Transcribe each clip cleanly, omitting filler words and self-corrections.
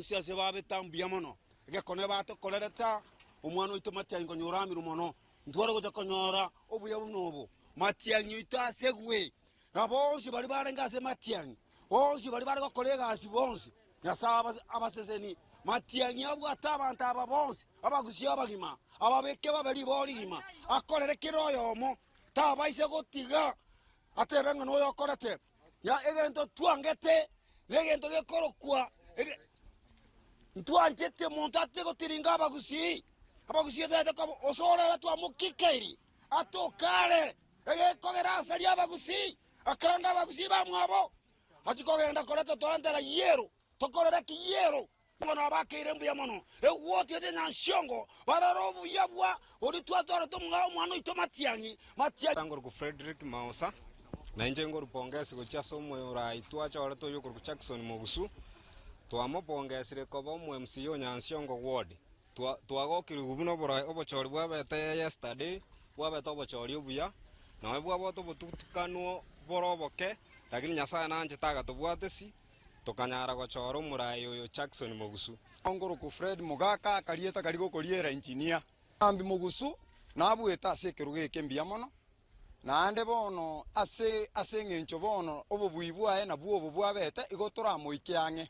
bonsi ase babetambia mono egekone batokorereta omwana oito Matiang'i konyora mono ntwara goja konyora obuya bunobo Matiang'i oito asegwe na bonsi bari barenga ase Matiang'i bonsi bari bari gokora egasi bonsi nyasaba abaseseni Matiang'i abwata abantu aba bonsi abagusi abagima ababeke baberi borigima akorere kiroyo omo tabaise gotiga atebe ng'ano yokorete ya egento twangete negento gekorokwa ntwanjete muntu ategotiringa abagusi tete ko osorera twamukikeiri atokare egekogera asari abagusi akaranga abagusi bamwabo atikogenda korete torantera yero tokorera kiyero bona abakeire mbuya mono ewoti ete nyanshongo bararobu yabwa ori twatore tomwa omwana oito Matiang'i ngoro ku Frederick Mausa na inje ngoro pongesi gocha somo rai twachora toyo ku Jackson Mogusu twamopongesire kobo mu MCO Nyanshongo ward twagokire gubuno bora obochori bwabete yesterday bwabete obochori obuya na bwabo tobutukanwo boroboke lakini nyasaye nanje taga tobwatesi tokanyara gochora umurai oyo Jackson Mogusu ngoro ku Fred Mugaka karieta kari gokoriera engineer ambi Mogusu nabweta ase keruge kembia mono naande bono ase ngencho bono obobuibwa na bwo bwabete igotora moikiange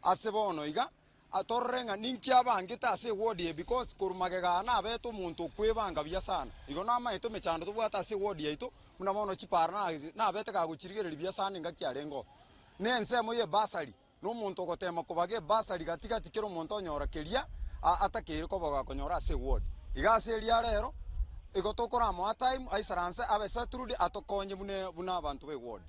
ase bono iga atorrenga ninki abangita ase ward ye because kurumagega na beto muntu kwebanga bya sana igo na maito mechando tobwata ase ward yeito muna bono chiparna na bete ka guchirigere bya sana ngakyarengo nense moye basari no muntu gotema kubage basari gatika tikero muntu onyora keria atakire koboga konyora ase ward iga ase ria rero igotokora mo time aisaranse abe saturday atokonye buna abantu be ward